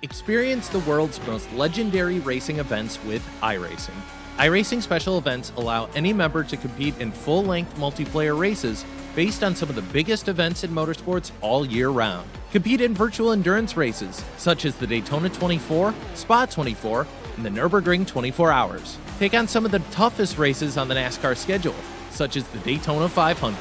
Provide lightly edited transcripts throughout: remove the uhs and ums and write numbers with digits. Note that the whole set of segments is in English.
Experience the world's most legendary racing events with iRacing. iRacing special events allow any member to compete in full-length multiplayer races based on some of the biggest events in motorsports all year round. Compete in virtual endurance races, such as the Daytona 24, Spa 24, and the Nürburgring 24 Hours. Take on some of the toughest races on the NASCAR schedule, such as the Daytona 500.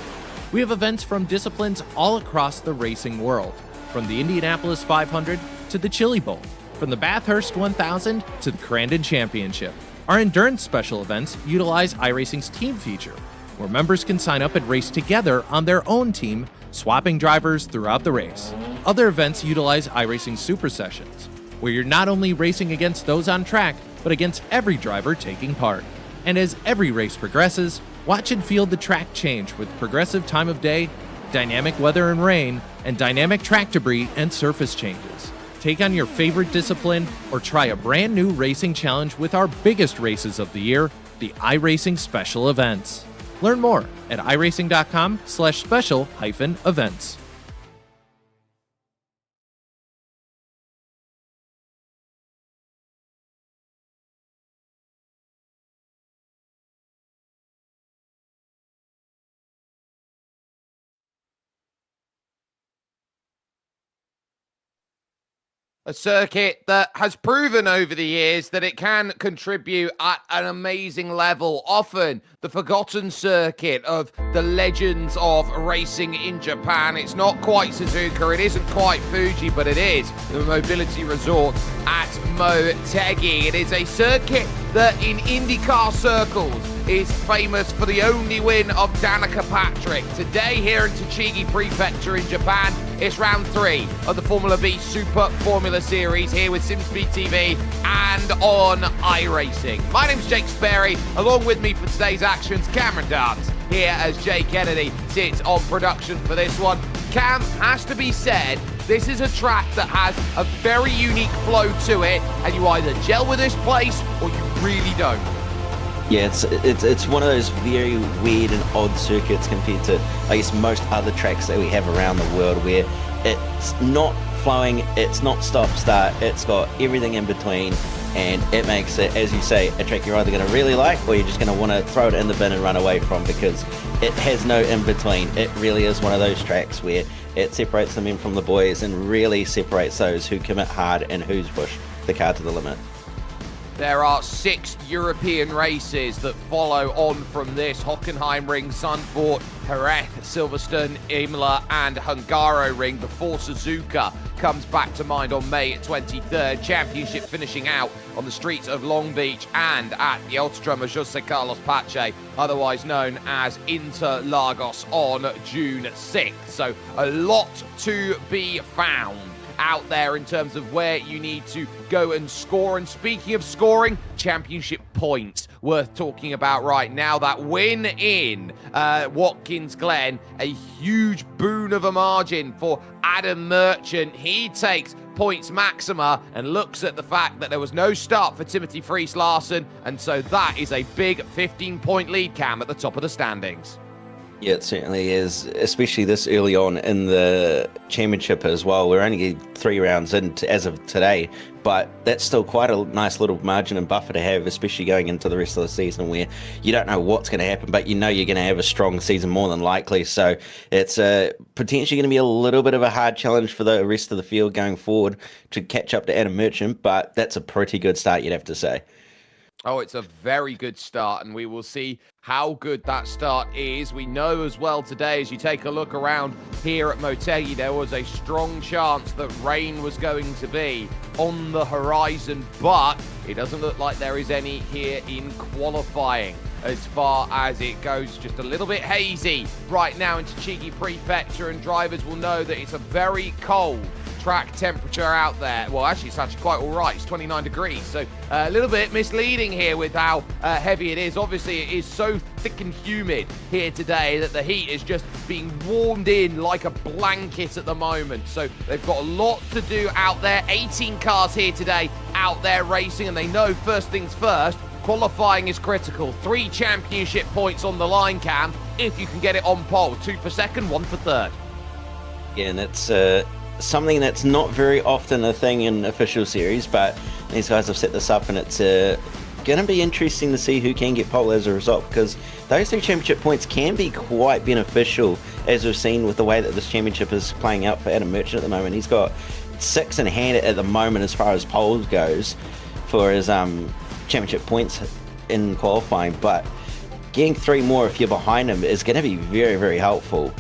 We have events from disciplines all across the racing world, from the Indianapolis 500 to the Chili Bowl, from the Bathurst 1000 to the Crandon Championship. Our endurance special events utilize iRacing's team feature, where members can sign up and race together on their own team, swapping drivers throughout the race. Other events utilize iRacing Super Sessions, where you're not only racing against those on track, but against every driver taking part. And as every race progresses, watch and feel the track change with progressive time of day, dynamic weather and rain, and dynamic track debris and surface changes. Take on your favorite discipline or try a brand new racing challenge with our biggest races of the year, the iRacing Special Events. Learn more at iracing.com/special-events. A circuit that has proven over the years that it can contribute at an amazing level. Often the forgotten circuit of the legends of racing in Japan. It's not quite Suzuka, it isn't quite Fuji, but it is the mobility resort at Motegi. It is a circuit that in IndyCar circles is famous for the only win of Danica Patrick. Today here in Tochigi Prefecture in Japan, it's round 3 of the Formula B Super Formula Series here with SimSpeed TV and on iRacing. My name's Jake Sperry. Along with me for today's actions, Cameron Dance here as Jay Kennedy sits on production for this one. Cam, has to be said, this is a track that has a very unique flow to it, and you either gel with this place or you really don't. Yeah, it's one of those very weird and odd circuits compared to, I guess, most other tracks that we have around the world, where it's not flowing, it's not stop-start, it's got everything in between, and it makes it, as you say, a track you're either going to really like or you're just going to want to throw it in the bin and run away from, because it has no in-between. It really is one of those tracks where it separates the men from the boys and really separates those who commit hard and who's push the car to the limit. There are 6 European races that follow on from this. Hockenheimring, Zandvoort, Jerez, Silverstone, Imola and Hungaroring before Suzuka comes back to mind on May 23rd. Championship finishing out on the streets of Long Beach and at the Autodromo José Carlos Pache, otherwise known as Interlagos, on June 6th. So a lot to be found out there in terms of where you need to go and score. And speaking of scoring, championship points worth talking about right now. That win in Watkins Glen, a huge boon of a margin for Adam Merchant. He takes points maxima and looks at the fact that there was no start for Timothy Friis Larsen, and so that is a big 15-point lead, Cam, at the top of the standings. Yeah, it certainly is, especially this early on in the championship as well. We're only 3 rounds in as of today, but that's still quite a nice little margin and buffer to have, especially going into the rest of the season where you don't know what's going to happen, but you know you're going to have a strong season more than likely. So it's potentially going to be a little bit of a hard challenge for the rest of the field going forward to catch up to Adam Merchant, but that's a pretty good start, you'd have to say. Oh, it's a very good start, and we will see how good that start is. We know as well today, as you take a look around here at Motegi, there was a strong chance that rain was going to be on the horizon, but it doesn't look like there is any here in qualifying. As far as it goes, just a little bit hazy right now into Chigi Prefecture, and drivers will know that it's a very cold track temperature out there. Well, actually, it's actually quite all right. It's 29 degrees, so a little bit misleading here with how heavy it is. Obviously, it is so thick and humid here today that the heat is just being warmed in like a blanket at the moment. So they've got a lot to do out there. 18 cars here today out there racing, and they know first things first, qualifying is critical. 3 championship points on the line, Cam, if you can get it on pole. 2 for second, 1 for third. Yeah, and it's something that's not very often a thing in official series, but these guys have set this up, and it's going to be interesting to see who can get pole as a result, because those 3 championship points can be quite beneficial, as we've seen with the way that this championship is playing out for Adam Merchant at the moment. He's got 6 in hand at the moment as far as poles goes for his championship points in qualifying, but getting 3 more if you're behind him is going to be very, very helpful.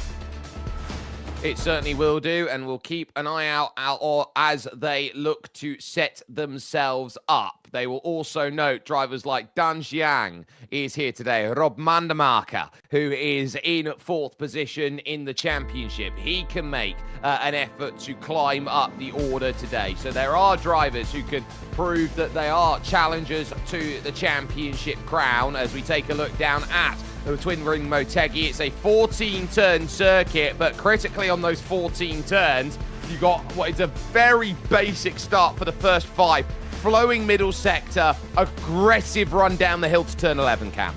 It certainly will do, and we'll keep an eye out or as they look to set themselves up. They will also note drivers like Dan Jiang is here today, Rob Mandermarker, who is in 4th position in the championship. He can make an effort to climb up the order today. So there are drivers who can prove that they are challengers to the championship crown. As we take a look down at the Twin Ring Motegi, it's a 14-turn circuit, but critically on those 14 turns, you got what is a very basic start for the first 5. Flowing middle sector, aggressive run down the hill to turn 11, Cam.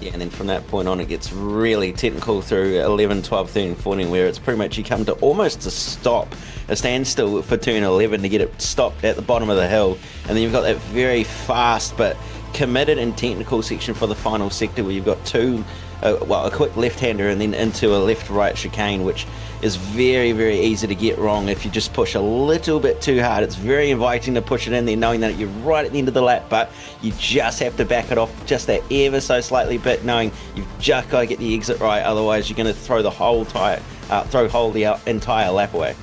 Yeah, and then from that point on, it gets really technical through 11, 12, 13, 14, where it's pretty much you come to almost a stop, a standstill for turn 11 to get it stopped at the bottom of the hill. And then you've got that very fast but committed and technical section for the final sector, where you've got 2, a quick left-hander and then into a left-right chicane, which is very, very easy to get wrong if you just push a little bit too hard. It's very inviting to push it in there knowing that you're right at the end of the lap, but you just have to back it off just that ever so slightly bit, knowing you've just got to get the exit right, otherwise you're going to throw the whole entire lap away.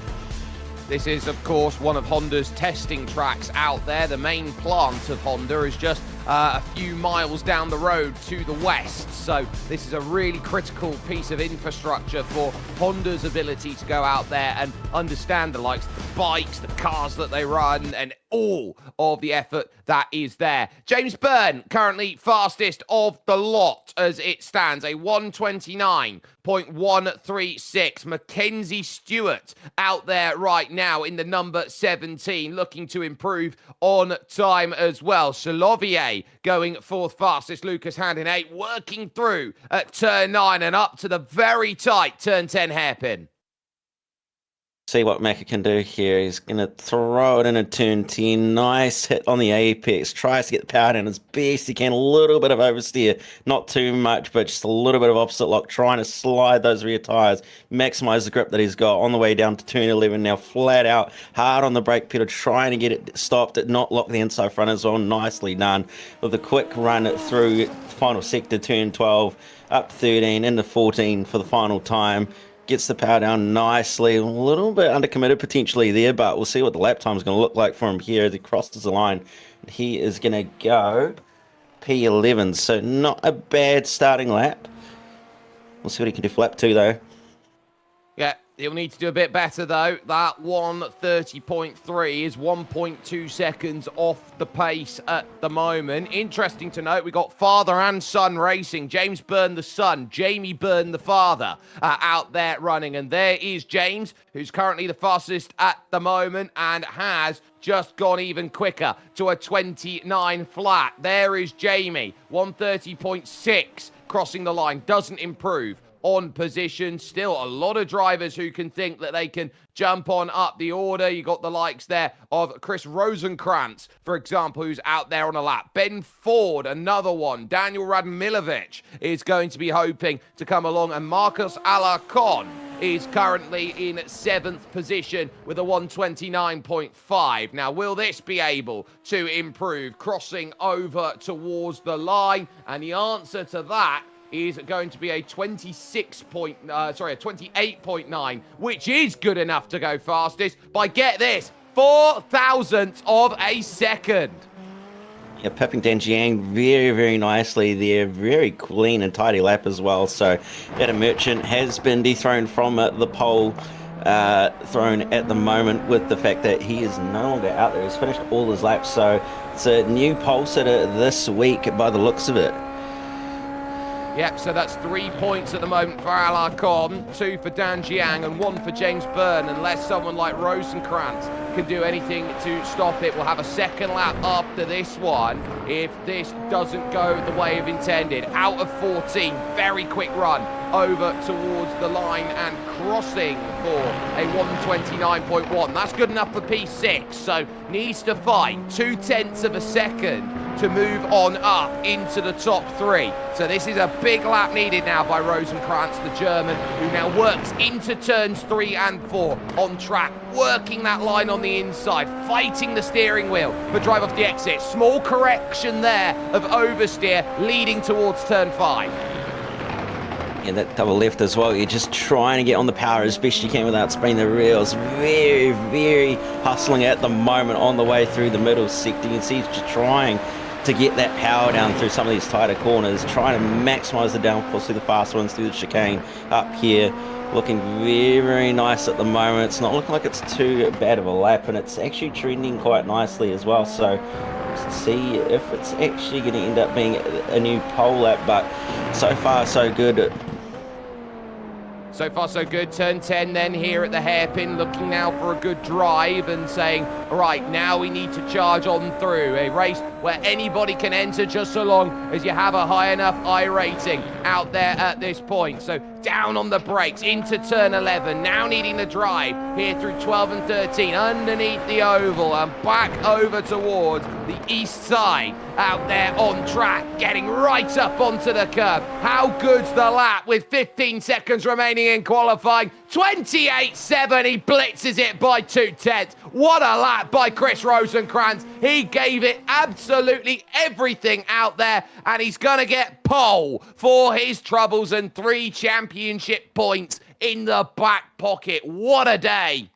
This is, of course, one of Honda's testing tracks out there. The main plant of Honda is just a few miles down the road to the west. So this is a really critical piece of infrastructure for Honda's ability to go out there and understand the likes of the bikes, the cars that they run, and all of the effort that is there. James Byrne, currently fastest of the lot as it stands, a 129.136. Mackenzie Stewart out there right now in the number 17, looking to improve on time as well. Solovier going 4th fastest. Lucas Hand in 8, working through at turn 9 and up to the very tight turn 10 hairpin. See what Macca can do here. He's going to throw it in a turn 10. Nice hit on the apex. Tries to get the power down as best he can. A little bit of oversteer. Not too much, but just a little bit of opposite lock. Trying to slide those rear tyres. Maximize the grip that he's got on the way down to turn 11. Now flat out. Hard on the brake pedal. Trying to get it stopped. Not lock the inside front as well. Nicely done. With a quick run through the final sector. Turn 12. Up 13. Into 14 for the final time. Gets the power down nicely. A little bit undercommitted potentially there, but we'll see what the lap time is going to look like for him here as he crosses the line. He is going to go P11, so not a bad starting lap. We'll see what he can do for lap 2 though. Yeah, he'll need to do a bit better, though. That 1:30.3 is 1.2 seconds off the pace at the moment. Interesting to note, we got father and son racing. James Byrne, the son, Jamie Byrne, the father, out there running. And there is James, who's currently the fastest at the moment and has just gone even quicker to a 29 flat. There is Jamie, 1:30.6, crossing the line, doesn't improve on position. Still a lot of drivers who can think that they can jump on up the order. You got the likes there of Chris Rosenkrantz, for example, who's out there on a lap. Ben Ford, another one. Daniel Radmilovic is going to be hoping to come along, and Marcus Alarcon is currently in 7th position with a 1:29.5. Now, will this be able to improve, crossing over towards the line? And the answer to that is going to be a 28.9, which is good enough to go fastest by, get this, 4,000th of a second. Yeah, pipping Dan Jiang very, very nicely there. Very clean and tidy lap as well. So Adam Merchant has been dethroned from the pole throne at the moment, with the fact that he is no longer out there. He's finished all his laps. So it's a new pole sitter this week by the looks of it. Yep, so that's 3 points at the moment for Alarcon, 2 for Dan Jiang and 1 for James Byrne, unless someone like Rosenkrantz can do anything to stop it. We'll have a second lap after this one if this doesn't go the way of intended. Out of 14, very quick run over towards the line and crossing for a 1:29.1. That's good enough for P6, so needs to fight 0.2 of a second to move on up into the top 3. So this is a big lap needed now by Rosenkrantz, the German, who now works into turns 3 and 4 on track, working that line on the inside, fighting the steering wheel for drive off the exit. Small correction there of oversteer leading towards turn 5. Yeah, that double left as well. You're just trying to get on the power as best you can without spinning the rails. Very, very hustling at the moment on the way through the middle sector. You can see he's just trying to get that power down through some of these tighter corners, trying to maximize the downforce through the fast ones, through the chicane up here. Looking very, very nice at the moment. It's not looking like it's too bad of a lap, and it's actually trending quite nicely as well. So let's see if it's actually going to end up being a new pole lap, but so far so good. So far, so good. Turn 10 then here at the hairpin, looking now for a good drive and saying, all right, now we need to charge on through. A race where anybody can enter just so long as you have a high enough iRating out there at this point. So down on the brakes into turn 11, now needing the drive here through 12 and 13, underneath the oval and back over towards the east side, out there on track, getting right up onto the curb. How good's the lap with 15 seconds remaining in qualifying? 28.7, he blitzes it by 0.2. What a lap by Chris Rosenkrantz. He gave it absolutely everything out there, and he's going to get pole for his troubles and 3 championship points in the back pocket. What a day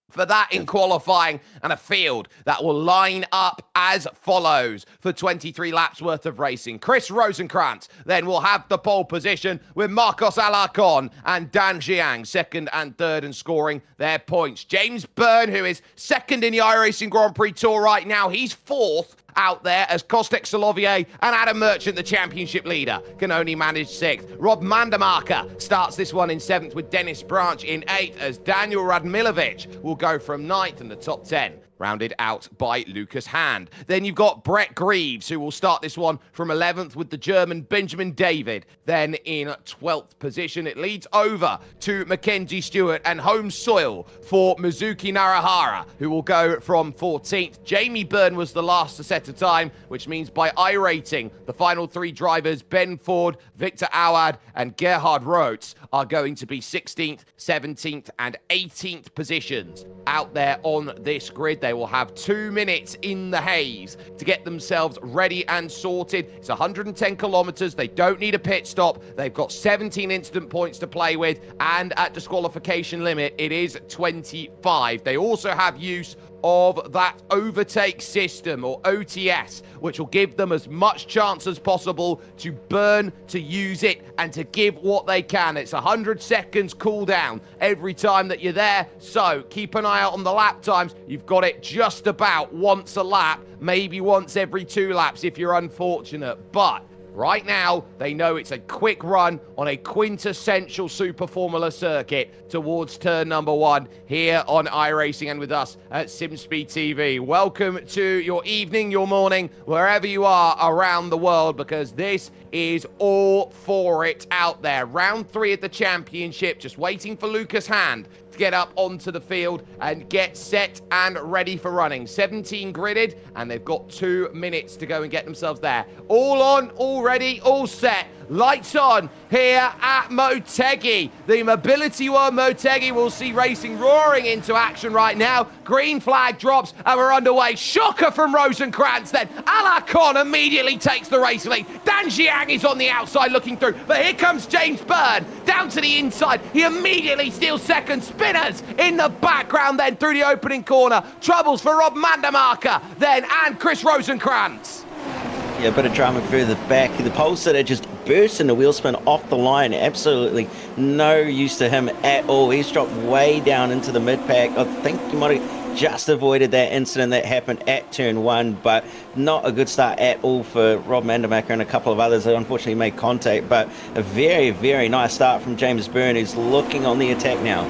for that in qualifying, and a field that will line up as follows for 23 laps worth of racing. Chris Rosenkrantz then will have the pole position, with Marcos Alarcon and Dan Jiang second and third and scoring their points. James Byrne, who is second in the iRacing Grand Prix Tour right now, he's 4th out there, as Kostek Solovier and Adam Merchant, the championship leader, can only manage 6th. Rob Mandermarker starts this one in 7th, with Dennis Branch in 8th, as Daniel Radmilovic will go from 9th in the top 10 rounded out by Lucas Hand. Then you've got Brett Greaves, who will start this one from 11th with the German Benjamin David. Then in 12th position, it leads over to Mackenzie Stewart and home soil for Mizuki Narahara, who will go from 14th. Jamie Byrne was the last to set a time, which means by iRating, the final three drivers, Ben Ford, Victor Awad, and Gerhard Roetz, are going to be 16th, 17th, and 18th positions out there on this grid. They will have 2 minutes in the haze to get themselves ready and sorted. It's 110 kilometers. They don't need a pit stop. They've got 17 instant points to play with, and at disqualification limit, it is 25. They also have use of that Overtake System, or OTS, which will give them as much chance as possible to burn, to use it, and to give what they can. It's 100 seconds cooldown every time that you're there, so keep an eye out on the lap times. You've got it just about once a lap, maybe once every 2 laps if you're unfortunate, but right now, they know it's a quick run on a quintessential Super Formula circuit towards turn number 1 here on iRacing and with us at SimSpeed TV. Welcome to your evening, your morning, wherever you are around the world, because this is all for it out there. Round 3 of the championship, just waiting for Lucas Hand to get up onto the field and get set and ready for running. 17 gridded, and they've got 2 minutes to go and get themselves there. All on, all ready, all set. Lights on here at Motegi. The Mobility World Motegi will see racing roaring into action right now. Green flag drops and we're underway. Shocker from Rosenkrantz then. Alarcon immediately takes the race lead. Dan Jiang is on the outside looking through, but here comes James Byrne down to the inside. He immediately steals second. Spinners in the background then through the opening corner. Troubles for Rob Mandermarker then and Chris Rosenkrantz. Yeah, a bit of drama further back. The pole sitter just burst in the wheel spin off the line. Absolutely no use to him at all. He's dropped way down into the mid-pack. I think he might have just avoided that incident that happened at turn 1, but not a good start at all for Rob Mandermacher and a couple of others that unfortunately made contact. But a very, very nice start from James Byrne, who's looking on the attack now.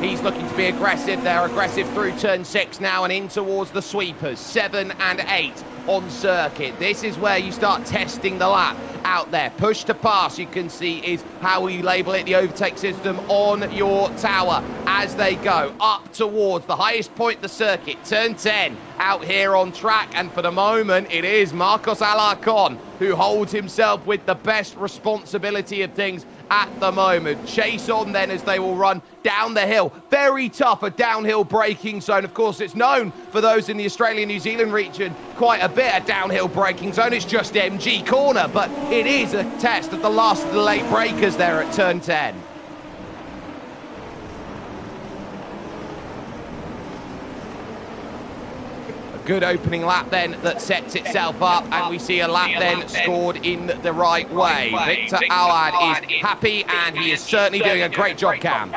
He's looking to be aggressive. They're aggressive through turn 6 now and in towards the sweepers, 7 and 8 on circuit. This is where you start testing the lap out there. Push to pass, you can see, is how we label it, the Overtake System on your tower as they go up towards the highest point of the circuit, turn 10, out here on track. And for the moment, it is Marcos Alarcon who holds himself with the best responsibility of things at the moment. Chase on then as they will run down the hill. Very tough, a downhill braking zone. Of course, it's known for those in the Australia-New Zealand region quite a bit, a downhill braking zone. It's just MG corner, but it is a test of the last of the late breakers there at turn 10. Good opening lap then that sets itself up, and we see a lap then scored in the right way. Victor Awad is happy, and he is certainly doing a great job, Cam.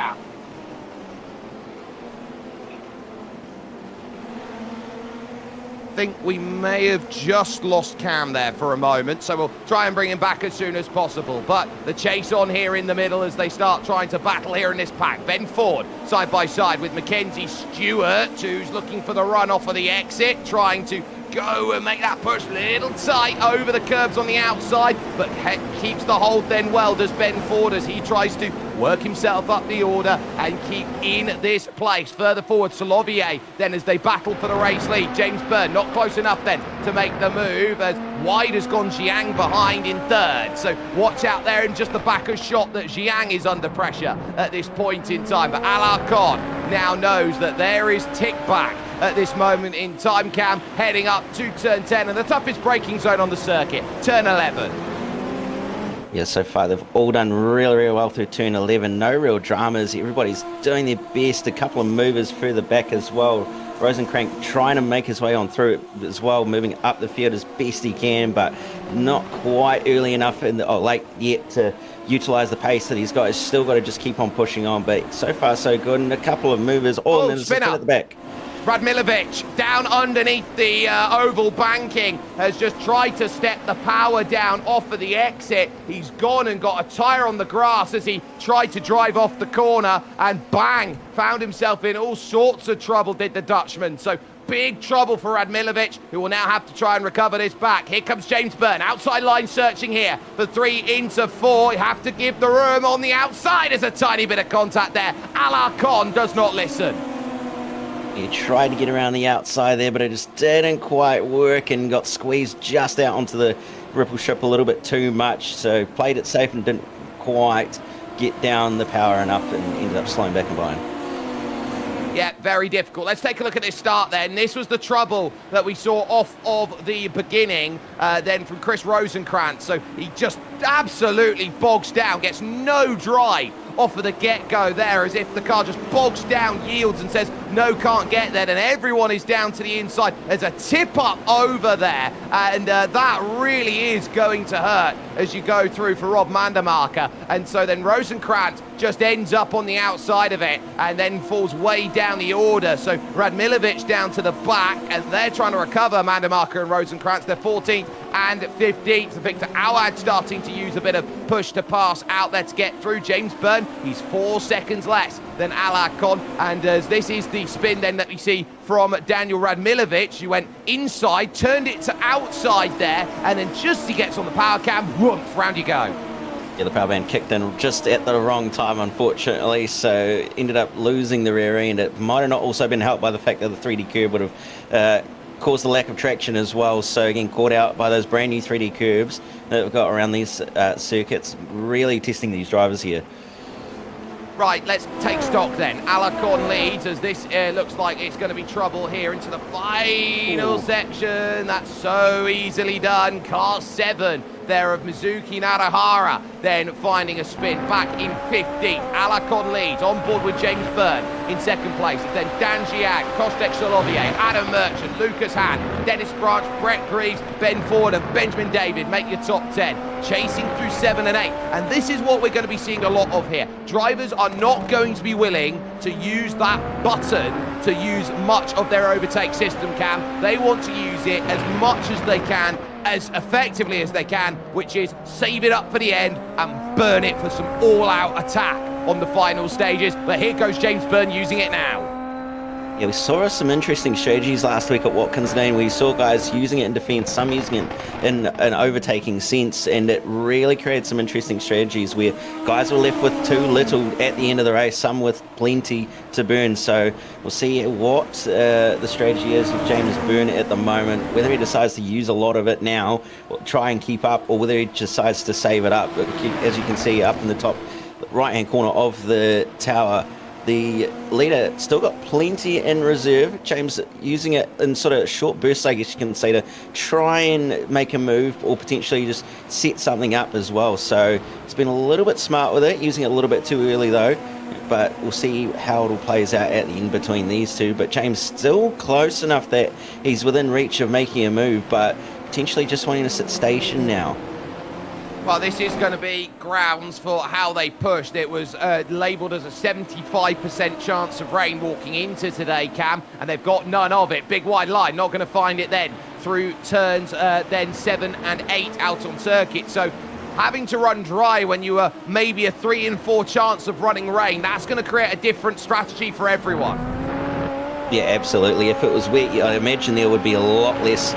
I think we may have just lost Cam there for a moment, so we'll try and bring him back as soon as possible. But the chase on here in the middle as they start trying to battle here in this pack. Ben Ford side by side with Mackenzie Stewart, who's looking for the run off of the exit, trying to go and make that push a little tight over the curbs on the outside, but keeps the hold then well, does Ben Ford, as he tries to work himself up the order and keep in this place. Further forward, Solovier then as they battle for the race lead. James Byrne not close enough then to make the move, as wide has gone Jiang behind in third. So watch out there in just the back of shot that Jiang is under pressure at this point in time. But Alarcon now knows that there is tick back at this moment in time, Cam, heading up to turn 10 and the toughest braking zone on the circuit, turn 11. Yeah, so far they've all done really, really well through turn 11. No real dramas. Everybody's doing their best. A couple of movers further back as well. Rosencrank trying to make his way on through it as well, moving up the field as best he can, but not quite early enough in the, late yet to utilise the pace that he's got. He's still got to just keep on pushing on, but so far so good. And a couple of movers all in the spin at the back. Radmilovic down underneath the oval banking has just tried to step the power down off of the exit. He's gone and got a tyre on the grass as he tried to drive off the corner, and bang, found himself in all sorts of trouble, did the Dutchman. So big trouble for Radmilovic, who will now have to try and recover this back. Here comes James Byrne, outside line searching here for 3 into 4. You have to give the room on the outside. There's a tiny bit of contact there. Alarcon does not listen. He tried to get around the outside there, but it just didn't quite work and got squeezed just out onto the ripple ship a little bit too much. So played it safe and didn't quite get down the power enough and ended up slowing back and behind. Yeah, very difficult. Let's take a look at this start then. This was the trouble that we saw off of the beginning then from Chris Rosenkrantz. So he just absolutely bogs down, gets no drive off of the get-go there, as if the car just bogs down, yields and says, no, can't get there. And everyone is down to the inside. There's a tip-up over there, and that really is going to hurt as you go through for Rob Mandermarker. And so then Rosenkrantz just ends up on the outside of it and then falls way down the order. So Radmilovic down to the back, and they're trying to recover, Mandermarker and Rosenkrantz. They're 14th and 15th. Victor Awad starting to use a bit of push to pass out there to get through. James Byrne, he's 4 seconds less than Alarcon. And as this is the spin then that we see from Daniel Radmilovic, who went inside, turned it to outside there, and then just as he gets on the power cam, whoomp, round you go. Yeah, the power band kicked in just at the wrong time, unfortunately, so ended up losing the rear end. It might have not also been helped by the fact that the 3D curb would have caused the lack of traction as well. So again, caught out by those brand new 3D curbs that we've got around these circuits. Really testing these drivers here. Right, let's take stock then. Alarcon leads as this looks like it's going to be trouble here into the final section. That's so easily done. Car 7 there of Mizuki Narahara then finding a spin back in 15th. Alarcon leads on board with James Byrne in second place. It's then Dan Giag, Kostek Solovier, Adam Merchant, Lucas Hahn, Dennis Branch, Brett Greaves, Ben Ford and Benjamin David make your top 10. Chasing through 7 and 8. And this is what we're going to be seeing a lot of here. Drivers are not going to be willing to use that button to use much of their overtake system, Cam. They want to use it as much as they can, as effectively as they can, which is save it up for the end and burn it for some all-out attack on the final stages. But here goes James Byrne using it now. Yeah, we saw some interesting strategies last week at Watkins Lane. We saw guys using it in defense, some using it in an overtaking sense, and it really created some interesting strategies where guys were left with too little at the end of the race, some with plenty to burn. So we'll see what the strategy is with James Byrne at the moment, whether he decides to use a lot of it now, or try and keep up, or whether he decides to save it up. As you can see up in the top right-hand corner of the tower, the leader still got plenty in reserve. James using it in sort of short bursts, I guess you can say, to try and make a move or potentially just set something up as well. So he's been a little bit smart with it, using it a little bit too early though. But we'll see how it all plays out at the end between these two. But James still close enough that he's within reach of making a move, but potentially just wanting to sit station now. Well, this is going to be grounds for how they pushed. It was labelled as a 75% chance of rain walking into today, Cam, and they've got none of it. Big wide line, not going to find it then through turns then 7 and 8 out on circuit. So having to run dry when you are maybe a 3 in 4 chance of running rain, that's going to create a different strategy for everyone. Yeah, absolutely. If it was wet, I imagine there would be a lot less,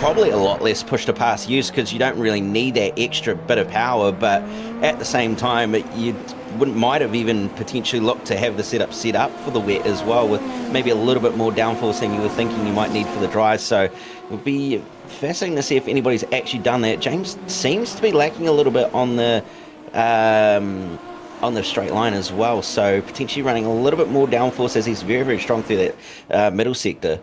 probably a lot less push to pass use, because you don't really need that extra bit of power. But at the same time, you might have even potentially looked to have the setup set up for the wet as well, with maybe a little bit more downforce than you were thinking you might need for the dry. So it would be fascinating to see if anybody's actually done that. James seems to be lacking a little bit on the straight line as well, so potentially running a little bit more downforce, as he's very, very strong through that middle sector.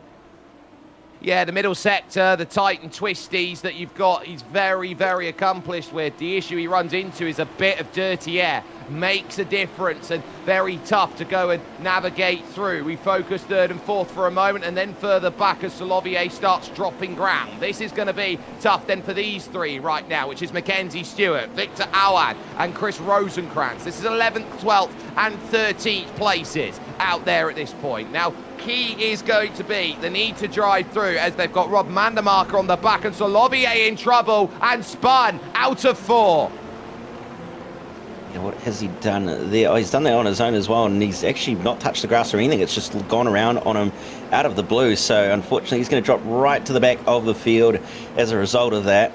Yeah, the middle sector, the tight and twisties that you've got, he's very, very accomplished with. The issue he runs into is a bit of dirty air. Makes a difference and very tough to go and navigate through. We focus 3rd and 4th for a moment, and then further back as Solovier starts dropping ground. This is going to be tough then for these three right now, which is Mackenzie Stewart, Victor Awad and Chris Rosenkrantz. This is 11th, 12th and 13th places out there at this point. Now, key is going to be the need to drive through, as they've got Rob Mandermarker on the back, and Solovier in trouble, and spun out of 4. Yeah, what has he done there? Oh, he's done that on his own as well, and he's actually not touched the grass or anything. It's just gone around on him out of the blue. So unfortunately, he's going to drop right to the back of the field as a result of that.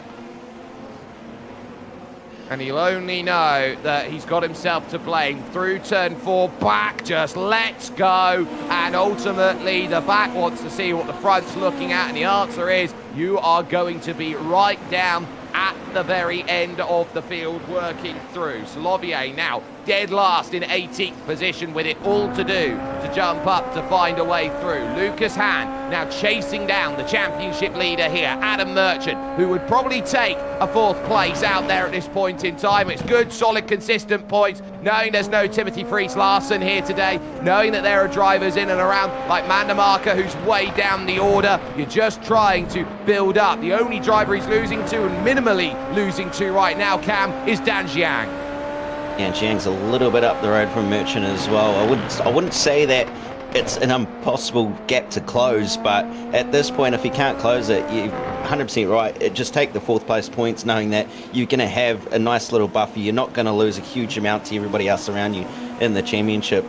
And he'll only know that he's got himself to blame. Through turn 4, back, just let's go. And ultimately, the back wants to see what the front's looking at, and the answer is, you are going to be right down at the very end of the field working through. Solovier now dead last in 18th position, with it all to do to jump up to find a way through. Lucas Hahn now chasing down the championship leader here, Adam Merchant, who would probably take a 4th place out there at this point in time. It's good, solid, consistent points, knowing there's no Timothy Friis Larsen here today, knowing that there are drivers in and around like Mandermarker, who's way down the order. You're just trying to build up. The only driver he's losing to, and minimally losing to right now, Cam, is Dan Jiang. Yeah, and Jiang's a little bit up the road from Merchant as well. I wouldn't say that it's an impossible gap to close, but at this point, if you can't close it, you're 100% right. Just take the 4th place points, knowing that you're going to have a nice little buffer. You're not going to lose a huge amount to everybody else around you in the championship.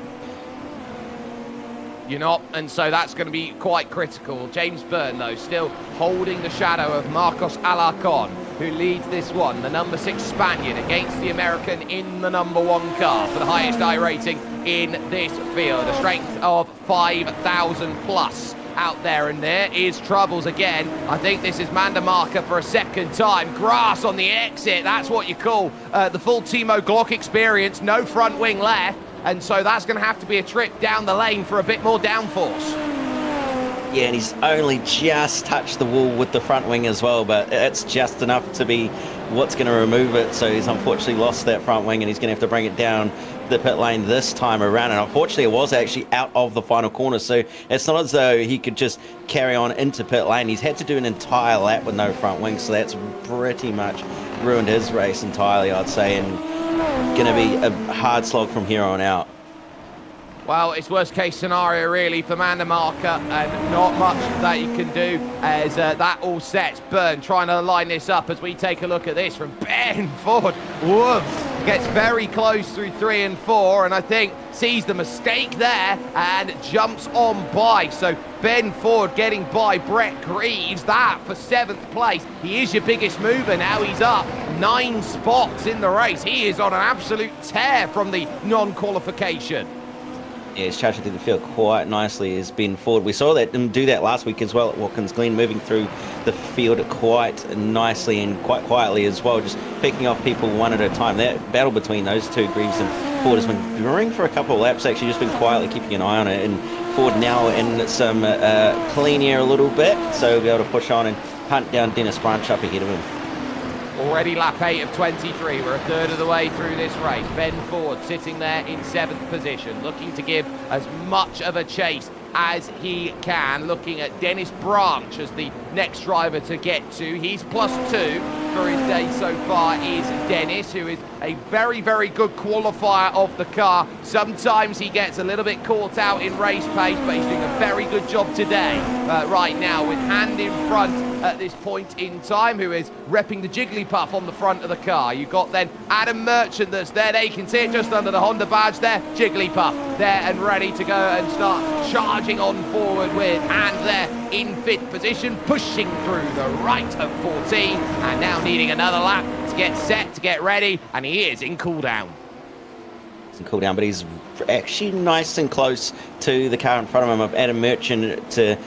You're not, and so that's going to be quite critical. James Byrne, though, still holding the shadow of Marcos Alarcon, who leads this one, the number 6 Spaniard, against the American in the number 1 car for the highest I rating in this field. A strength of 5,000 plus out there, and there is troubles again. I think this is Mandermarker for a second time. Grass on the exit, that's what you call the full Timo Glock experience. No front wing left, and so that's going to have to be a trip down the lane for a bit more downforce. Yeah, and he's only just touched the wall with the front wing as well, but it's just enough to be what's going to remove it. So he's unfortunately lost that front wing, and he's going to have to bring it down the pit lane this time around. And unfortunately, it was actually out of the final corner, so it's not as though he could just carry on into pit lane. He's had to do an entire lap with no front wing, so that's pretty much ruined his race entirely, I'd say, and going to be a hard slog from here on out. Well, it's worst case scenario really for Mandermarker, and not much that he can do as that all sets. Byrne trying to line this up as we take a look at this from Ben Ford. Whoops. Gets very close through 3 and 4, and I think sees the mistake there and jumps on by. So Ben Ford getting by Brett Greaves, that for 7th place. He is your biggest mover now. He's up 9 spots in the race. He is on an absolute tear from the non-qualification. Yeah, he's charging through the field quite nicely as Ben Ford. We saw that him do that last week as well at Watkins Glen, moving through the field quite nicely and quite quietly as well, just picking off people one at a time. That battle between those two, Greaves and Ford, has been brewing for a couple of laps, actually, just been quietly keeping an eye on it. And Ford now in some clean air a little bit, so he'll be able to push on and hunt down Dennis Branch up ahead of him. Already lap 8 of 23. We're a third of the way through this race. Ben Ford sitting there in 7th position, looking to give as much of a chase as he can. Looking at Dennis Branch as the next driver to get to. He's +2 for his day so far is Dennis, who is a very, very good qualifier of the car. Sometimes he gets a little bit caught out in race pace, but he's doing a very good job today right now, with hand in front at this point in time, who is repping the Jigglypuff on the front of the car. You've got then Adam Merchant that's there. They can see it just under the Honda badge there. Jigglypuff there and ready to go and start charging on forward with hand there in 5th position, pushing through the right of 14, and now needing another lap to get set, to get ready, and he is in cool down. He's in cool down, but he's actually nice and close to the car in front of him, of Adam Merchant, to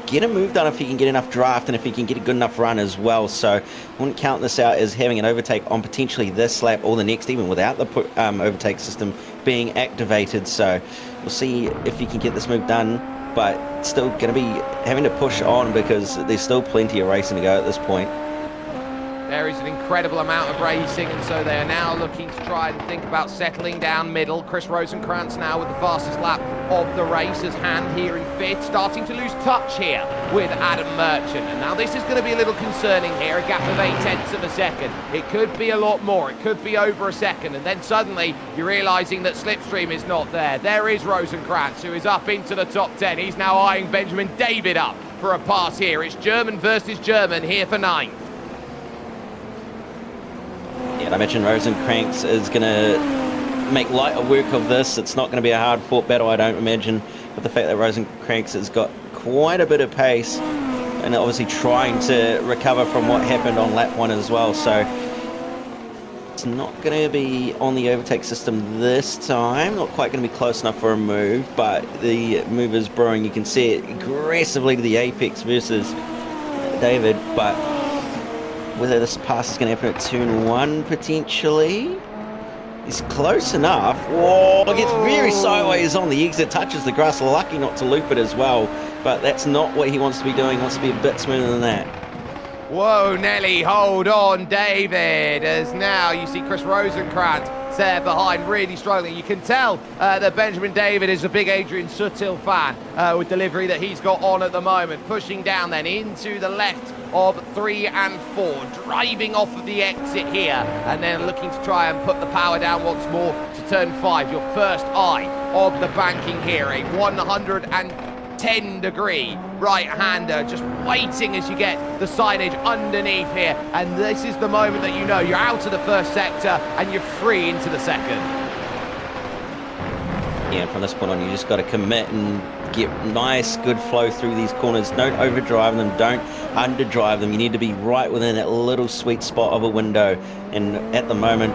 get a move done if he can get enough draft and if he can get a good enough run as well. So I wouldn't count this out as having an overtake on potentially this lap or the next, even without the overtake system being activated. So we'll see if he can get this move done, but still going to be having to push on because there's still plenty of racing to go at this point. There is an incredible amount of racing, and so they are now looking to try and think about settling down middle. Chris Rosenkrantz now with the fastest lap of the race, as Hand here in 5th, starting to lose touch here with Adam Merchant. And now this is going to be a little concerning here, a gap of 0.8 of a second. It could be a lot more, it could be over a second, and then suddenly you're realising that Slipstream is not there. There is Rosenkrantz, who is up into the top 10. He's now eyeing Benjamin David up for a pass here. It's German versus German here for 9th. Yeah, I imagine Rosenkrantz is going to make light of work of this. It's not going to be a hard-fought battle, I don't imagine, but the fact that Rosenkrantz has got quite a bit of pace and obviously trying to recover from what happened on lap 1 as well, so it's not going to be on the overtake system this time. Not quite going to be close enough for a move, but the move is brewing. You can see it aggressively to the apex versus David, but whether this pass is going to happen at turn 1 potentially. He's close enough. Whoa, gets very sideways on the exit, touches the grass, lucky not to loop it as well, but that's not what he wants to be doing. He wants to be a bit smoother than that. Whoa, Nelly, hold on, David, as now you see Chris Rosenkrantz there behind, really struggling. You can tell that Benjamin David is a big Adrian Sutil fan with delivery that he's got on at the moment. Pushing down then into the left of 3 and 4, driving off of the exit here, and then looking to try and put the power down once more to turn 5. Your first eye of the banking here, a 110-degree right-hander, just waiting as you get the signage underneath here, and this is the moment that you know you're out of the first sector and you're free into the second. Yeah, from this point on, you just got to commit and get nice, good flow through these corners. Don't overdrive them, don't underdrive them. You need to be right within that little sweet spot of a window, and at the moment,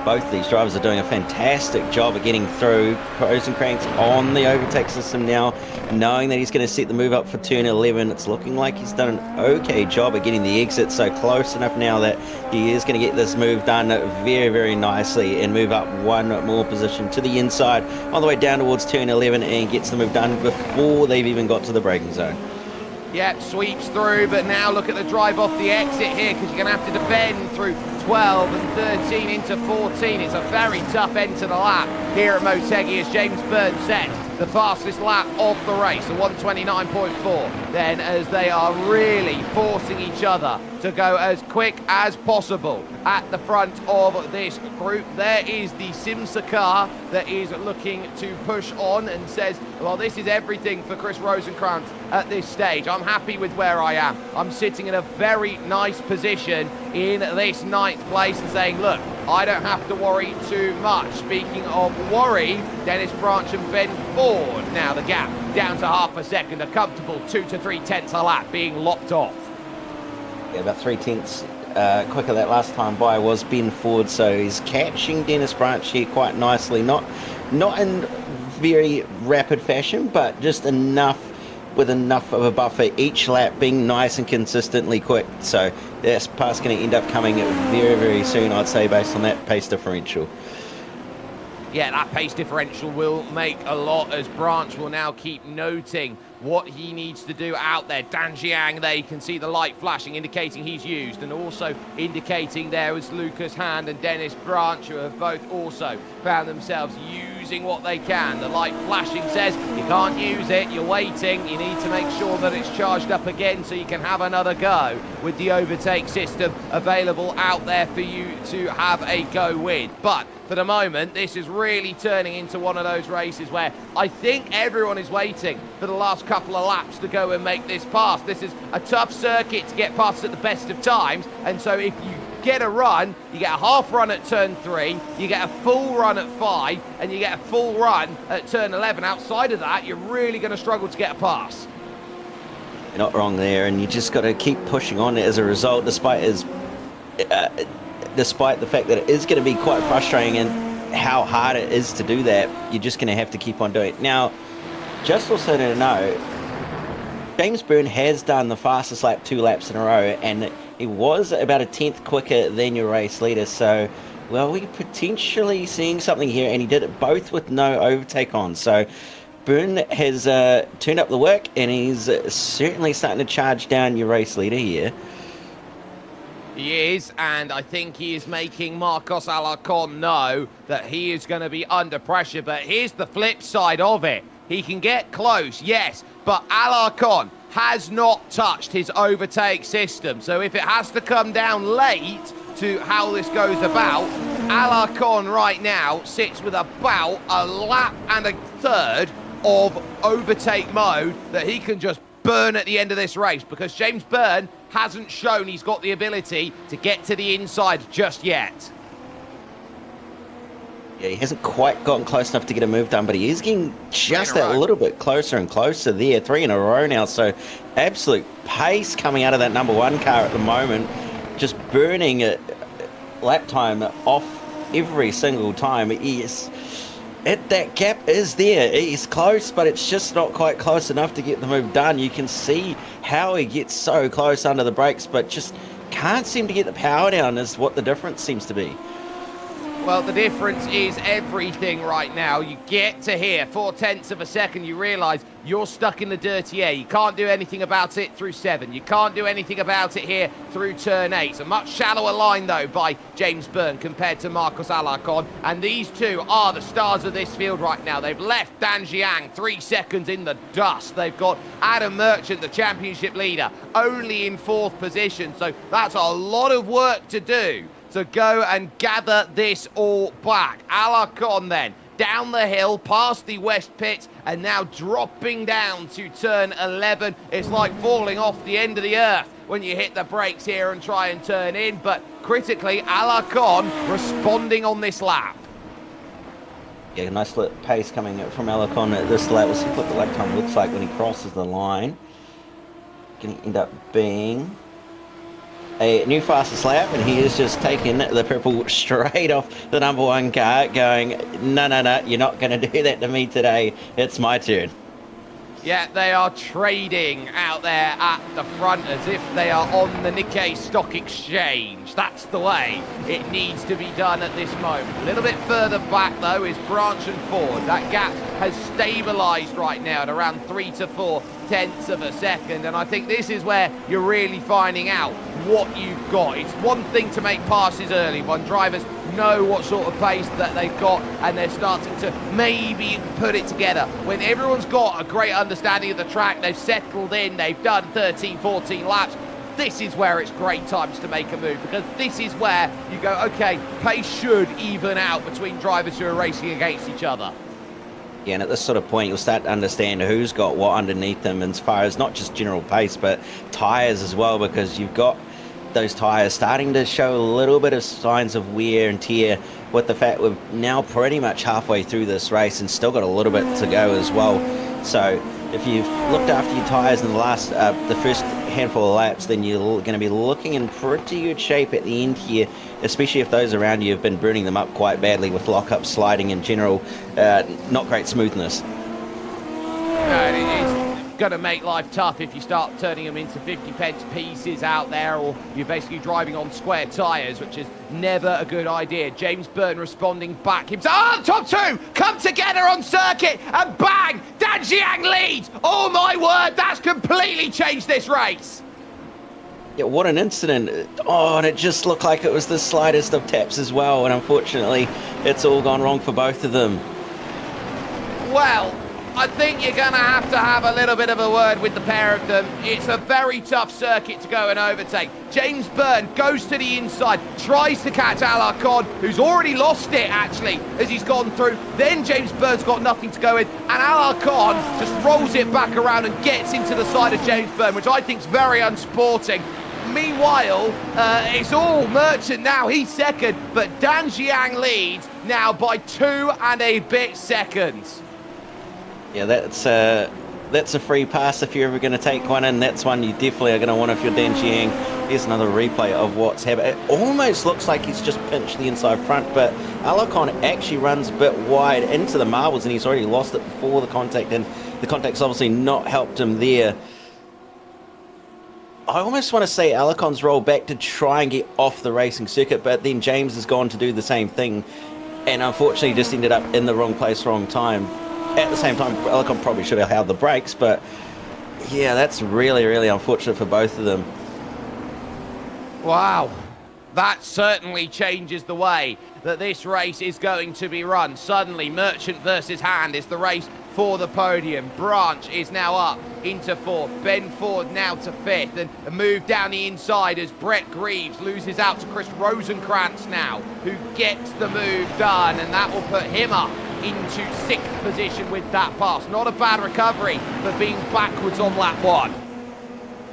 both these drivers are doing a fantastic job of getting through. Rosenkrantz on the overtake system now, knowing that he's going to set the move up for turn 11. It's looking like he's done an okay job of getting the exit, so close enough now that he is going to get this move done very, very nicely and move up one more position to the inside on the way down towards turn 11, and gets the move done before they've even got to the braking zone. Yep, sweeps through, but now look at the drive off the exit here, because you're going to have to defend through 12 and 13 into 14. It's a very tough end to the lap here at Motegi, as James Byrne sets the fastest lap of the race, a 129.4. Then as they are really forcing each other to go as quick as possible at the front of this group. There is the Simsa car that is looking to push on and says, well, this is everything for Chris Rosenkrantz at this stage. I'm happy with where I am. I'm sitting in a very nice position in this 9th place and saying, look, I don't have to worry too much. Speaking of worry, Dennis Branch and Ben Ford. Now the gap down to half a second, a comfortable 2 to 3 tenths a lap being lopped off. Yeah, about 3 tenths quicker that last time by was Ben Ford, so he's catching Dennis Branch here quite nicely. Not in very rapid fashion, but just enough, with enough of a buffer each lap being nice and consistently quick. So this pass going to end up coming very, very soon, I'd say, based on that pace differential. Yeah, that pace differential will make a lot, as Branch will now keep noting what he needs to do out there. Dan Jiang there, you can see the light flashing, indicating he's used, and also indicating there was Lucas Hand and Dennis Branch, who have both also found themselves using what they can. The light flashing says you can't use it, you're waiting, you need to make sure that it's charged up again so you can have another go with the overtake system available out there for you to have a go with. But for the moment, this is really turning into one of those races where I think everyone is waiting for the last couple of laps to go and make this pass. This is a tough circuit to get past at the best of times, and so if you get a run, you get a half run at turn 3, you get a full run at 5, and you get a full run at turn 11. Outside of that, you're really going to struggle to get a pass. You're not wrong there, and you just got to keep pushing on as a result, despite the fact that it is going to be quite frustrating and how hard it is to do that. You're just going to have to keep on doing it. Now, just also to know, James Byrne has done the fastest lap 2 laps in a row, and he was about a tenth quicker than your race leader. So, well, we're potentially seeing something here, and he did it both with no overtake on. So Byrne has turned up the work, and he's certainly starting to charge down your race leader here. He is, and I think he is making Marcos Alarcon know that he is going to be under pressure. But here's the flip side of it. He can get close, yes, but Alarcon has not touched his overtake system. So if it has to come down late to how this goes about, Alarcon right now sits with about a lap and a third of overtake mode that he can just burn at the end of this race, because James Byrne hasn't shown he's got the ability to get to the inside just yet. Yeah, he hasn't quite gotten close enough to get a move done, but he is getting just that little bit closer and closer there. 3 in a row now, so absolute pace coming out of that number 1 car at the moment, just burning lap time off every single time. That gap is there. He's close, but it's just not quite close enough to get the move done. You can see how he gets so close under the brakes, but just can't seem to get the power down is what the difference seems to be. Well, the difference is everything right now. You get to here, 0.4 of a second, you realise you're stuck in the dirty air. You can't do anything about it through 7. You can't do anything about it here through turn 8. It's a much shallower line, though, by James Byrne compared to Marcos Alarcon. And these two are the stars of this field right now. They've left Dan Jiang 3 seconds in the dust. They've got Adam Merchant, the championship leader, only in 4th position. So that's a lot of work to do to go and gather this all back. Alarcon then down the hill past the west pit and now dropping down to turn 11. It's like falling off the end of the earth when you hit the brakes here and try and turn in, but critically Alarcon responding on this lap. Yeah, nice pace coming from Alarcon at this lap. We'll see what the lap time looks like when he crosses the line. Going to end up being a new fastest lap, and he is just taking the purple straight off the number 1 car, going, no, you're not going to do that to me today. It's my turn. Yeah, they are trading out there at the front as if they are on the Nikkei Stock Exchange. That's the way it needs to be done at this moment. A little bit further back, though, is Branch and Ford. That gap has stabilised right now at around 3 to 4 tenths of a second, and I think this is where you're really finding out what you've got. It's one thing to make passes early when drivers know what sort of pace that they've got and they're starting to maybe put it together. When everyone's got a great understanding of the track, they've settled in, they've done 13, 14 laps, this is where it's great times to make a move, because this is where you go, okay, pace should even out between drivers who are racing against each other. Yeah, and at this sort of point, you'll start to understand who's got what underneath them as far as not just general pace, but tyres as well, because you've got those tyres starting to show a little bit of signs of wear and tear, with the fact we're now pretty much halfway through this race and still got a little bit to go as well. So if you've looked after your tyres in the first handful of laps, then you're going to be looking in pretty good shape at the end here, especially if those around you have been burning them up quite badly with lockup sliding in general. Not great smoothness. No, it is going to make life tough if you start turning them into 50 pence pieces out there, or you're basically driving on square tyres, which is never a good idea. James Byrne responding back. Top 2 come together on circuit, and bang, Dan Jiang leads. Oh my word, that's completely changed this race. Yeah, what an incident. Oh, and it just looked like it was the slightest of taps as well, and unfortunately it's all gone wrong for both of them. Well, I think you're going to have a little bit of a word with the pair of them. It's a very tough circuit to go and overtake. James Byrne goes to the inside, tries to catch Alarcon, who's already lost it, actually, as he's gone through. Then James Byrne's got nothing to go with, and Alarcon just rolls it back around and gets into the side of James Byrne, which I think is very unsporting. Meanwhile, it's all Merchant now. He's second, but Dan Jiang leads now by 2 and a bit seconds. Yeah, that's a free pass if you're ever going to take one, and that's one you definitely are going to want if you're Dan Jiang. Here's another replay of what's happened. It almost looks like he's just pinched the inside front, but Alarcon actually runs a bit wide into the marbles, and he's already lost it before the contact, and the contact's obviously not helped him there. I almost want to say Alarcon's rolled back to try and get off the racing circuit, but then James has gone to do the same thing, and unfortunately just ended up in the wrong place, wrong time. At the same time, Alarcon probably should have held the brakes, but yeah, that's really, really unfortunate for both of them. Wow, that certainly changes the way that this race is going to be run. Suddenly, Merchant versus Hand is the race for the podium. Branch is now up into fourth. Ben Ford now to fifth, and a move down the inside as Brett Greaves loses out to Chris Rosenkrantz now, who gets the move done, and that will put him up into sixth position with that pass. Not a bad recovery for being backwards on lap one.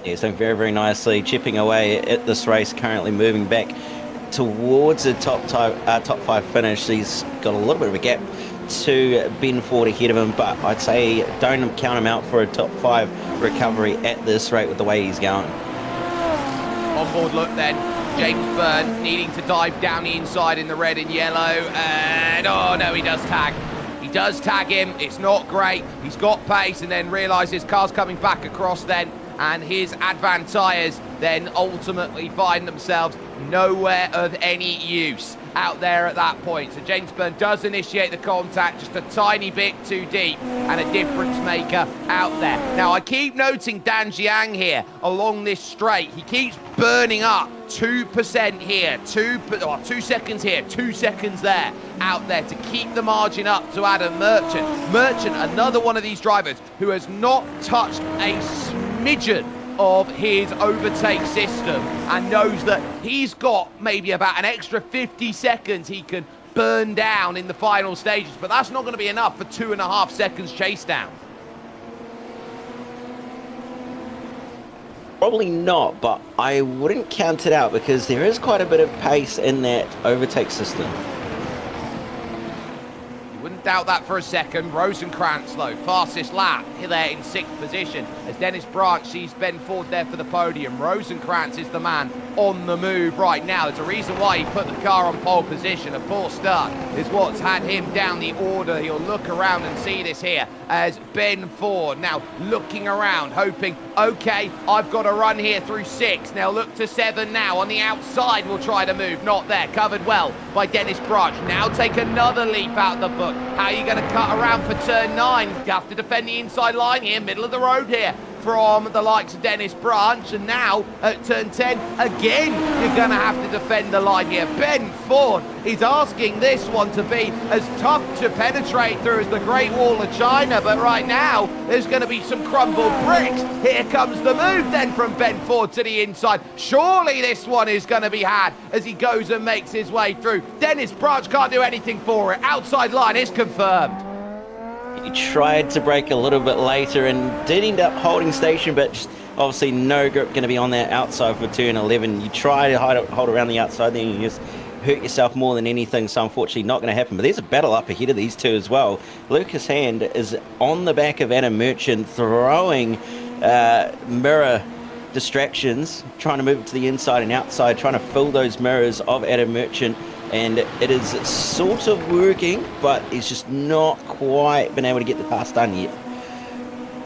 Yeah, he's doing very, very nicely, chipping away at this race, currently moving back towards a top five finish. He's got a little bit of a gap to Ben Ford ahead of him, but I'd say don't count him out for a top five recovery at this rate with the way he's going. On board look then, James Byrne needing to dive down the inside in the red and yellow, and oh no, he does tag. He does tag him, it's not great, he's got pace, and then realises car's coming back across then, and his Advan tyres then ultimately find themselves nowhere of any use out there at that point. So James Byrne does initiate the contact just a tiny bit too deep, and a difference maker out there. Now I keep noting Dan Jiang here along this straight. He keeps burning up 2% here, 2 seconds here, 2 seconds there, out there to keep the margin up to Adam Merchant. Merchant, another one of these drivers who has not touched a smidgen of his overtake system and knows that he's got maybe about an extra 50 seconds he can burn down in the final stages, but that's not going to be enough for 2.5 seconds chase down. Probably not, but I wouldn't count it out because there is quite a bit of pace in that overtake system. Wouldn't doubt that for a second. Rosenkrantz, though, fastest lap here there in sixth position as Dennis Branch sees Ben Ford there for the podium. Rosenkrantz is the man on the move right now. There's a reason why he put the car on pole position. A poor start is what's had him down the order. He'll look around and see this here as Ben Ford now looking around, hoping, okay, I've got to run here through 6. Now look to 7 now. On the outside, we'll try to move. Not there. Covered well by Dennis Branch. Now take another leap out the book. How are you going to cut around for turn 9? You have to defend the inside line here, middle of the road here from the likes of Dennis Branch. And now at turn 10, again, you're going to have to defend the line here. Ben Ford is asking this one to be as tough to penetrate through as the Great Wall of China. But right now, there's going to be some crumbled bricks. Here comes the move then from Ben Ford to the inside. Surely this one is going to be had as he goes and makes his way through. Dennis Branch can't do anything for it. Outside line is confirmed. He tried to brake a little bit later and did end up holding station, but just obviously no grip going to be on that outside for turn 11. You try to hold around the outside, then you just hurt yourself more than anything, so unfortunately not going to happen. But there's a battle up ahead of these two as well. Lucas Hand is on the back of Adam Merchant, throwing mirror distractions, trying to move it to the inside and outside, trying to fill those mirrors of Adam Merchant. And it is sort of working, but he's just not quite been able to get the task done yet.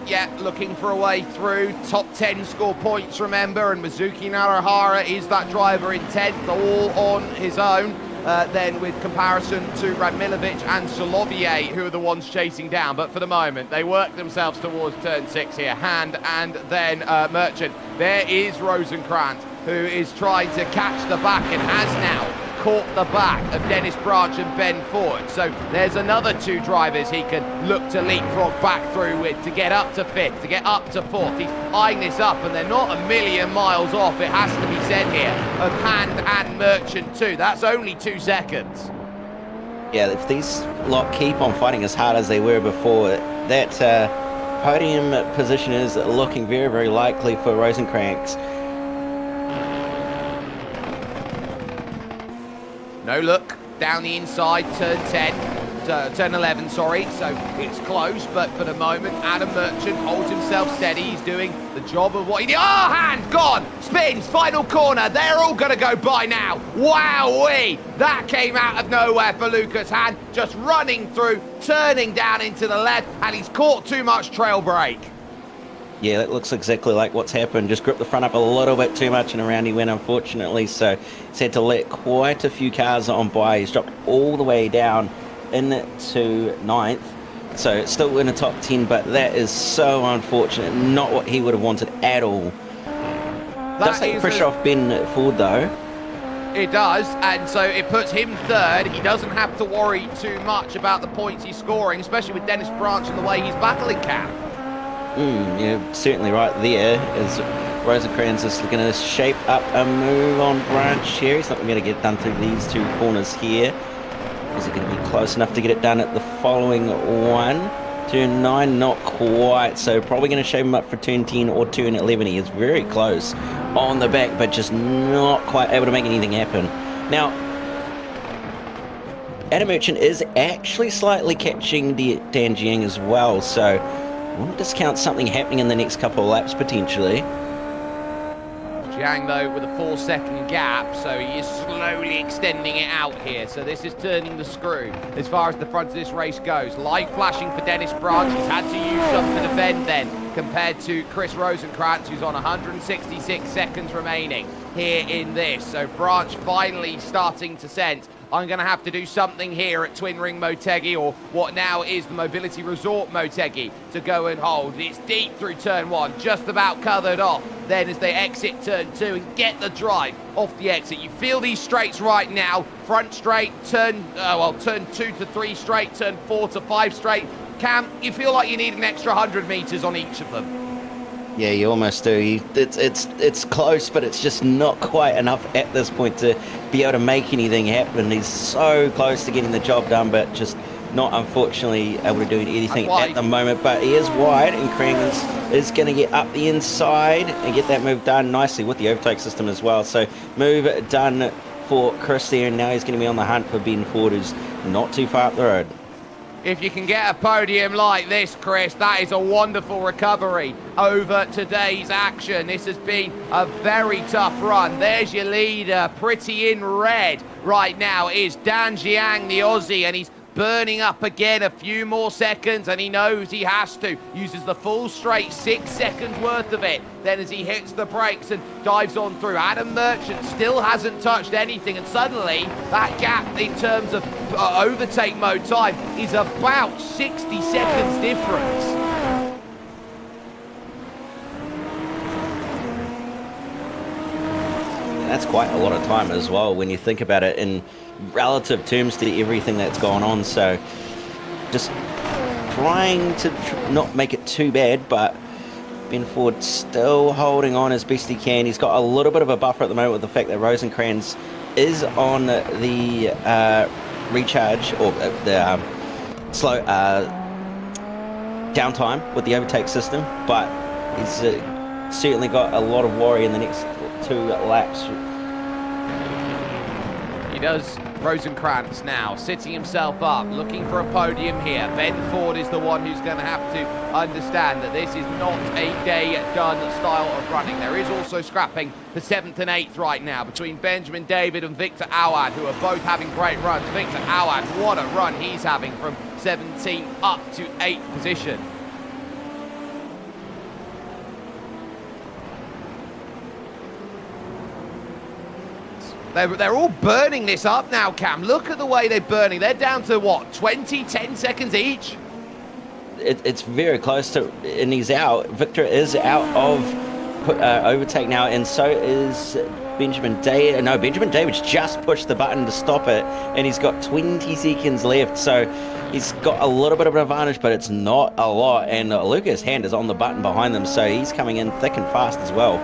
Yeah, looking for a way through. Top 10 score points, remember, and Mizuki Narahara is that driver in 10th, all on his own. Then with comparison to Radmilovic and Solovier, who are the ones chasing down. But for the moment, they work themselves towards turn 6 here. Hand and then Merchant. There is Rosenkrantz, who is trying to catch the back and has now caught the back of Dennis Branch and Ben Ford. So there's another 2 drivers he can look to leapfrog back through with to get up to 5th, to get up to 4th. He's eyeing this up, and they're not a million miles off, it has to be said here, of Hand and Merchant too. That's only 2 seconds. Yeah, if these lot keep on fighting as hard as they were before, that podium position is looking very, very likely for Rosenkrantz. No look, down the inside, turn 11, sorry, so it's close, but for the moment, Adam Merchant holds himself steady. He's doing the job of what he did. Oh, Hand gone, spins, final corner, they're all going to go by now. Wowee, that came out of nowhere for Lucas Hand, just running through, turning down into the left, and he's caught too much trail brake. Yeah, that looks exactly like what's happened. Just gripped the front up a little bit too much and around he went, unfortunately. So he's had to let quite a few cars on by. He's dropped all the way down into 9th. So it's still in the top 10, but that is so unfortunate. Not what he would have wanted at all. Does take pressure off Ben Ford, though. It does, and so it puts him third. He doesn't have to worry too much about the points he's scoring, especially with Dennis Branch and the way he's battling Cam. Yeah, certainly right there, as Rosencrantz is going to shape up a move on Branch here. He's not going to get it done through these two corners here. Is it going to be close enough to get it done at the following one? Turn 9, not quite, so probably going to shape him up for turn 10 or turn 11. He is very close on the back, but just not quite able to make anything happen. Now, Adam Merchant is actually slightly catching Dan Jiang as well, so I wouldn't discount something happening in the next couple of laps potentially. Jiang, though, with a 4-second gap, so he is slowly extending it out here. So this is turning the screw as far as the front of this race goes. Light flashing for Dennis Branch. He's had to use some to defend then, compared to Chris Rosenkrantz, who's on 166 seconds remaining here in this. So Branch finally starting to sense, I'm going to have to do something here at Twin Ring Motegi, or what now is the Mobility Resort Motegi, to go and hold. It's deep through turn 1, just about covered off. Then as they exit turn 2 and get the drive off the exit. You feel these straights right now. Front straight, turn 2 to 3 straight, turn 4 to 5 straight. Cam, you feel like you need an extra 100 meters on each of them. Yeah, you almost do. It's close, but it's just not quite enough at this point to be able to make anything happen. He's so close to getting the job done, but just not, unfortunately, able to do anything at the moment. But he is wide, and Krang is going to get up the inside and get that move done nicely with the overtake system as well. So move done for Chris there, and now he's going to be on the hunt for Ben Ford, who's not too far up the road. If you can get a podium like this, Chris, that is a wonderful recovery over today's action. This has been a very tough run. There's your leader, pretty in red right now is Dan Jiang, the Aussie, and he's burning up again, a few more seconds, and he knows he has to. Uses the full straight, 6 seconds worth of it. Then as he hits the brakes and dives on through, Adam Merchant still hasn't touched anything, and suddenly that gap in terms of overtake mode time is about 60 seconds difference. That's quite a lot of time as well when you think about it in relative terms to everything that's gone on. So just trying to not make it too bad, but Ben Ford still holding on as best he can. He's got a little bit of a buffer at the moment with the fact that Rosenkrantz is on the recharge, or the slow downtime with the overtake system, but he's certainly got a lot of worry in the next 2 laps. He does. Rosenkrantz now sitting himself up, looking for a podium here. Ben Ford is the one who's going to have to understand that this is not a day done style of running. There is also scrapping for 7th and 8th right now between Benjamin David and Victor Awad, who are both having great runs. Victor Awad, what a run he's having from 17th up to 8th position. They're all burning this up now, Cam. Look at the way they're burning. They're down to, what, 10 seconds each? It's very close to, and he's out. Victor is out of overtake now, and so is Benjamin David. No, Benjamin David's just pushed the button to stop it, and he's got 20 seconds left, so he's got a little bit of an advantage, but it's not a lot, and Lucas' hand is on the button behind them, so he's coming in thick and fast as well.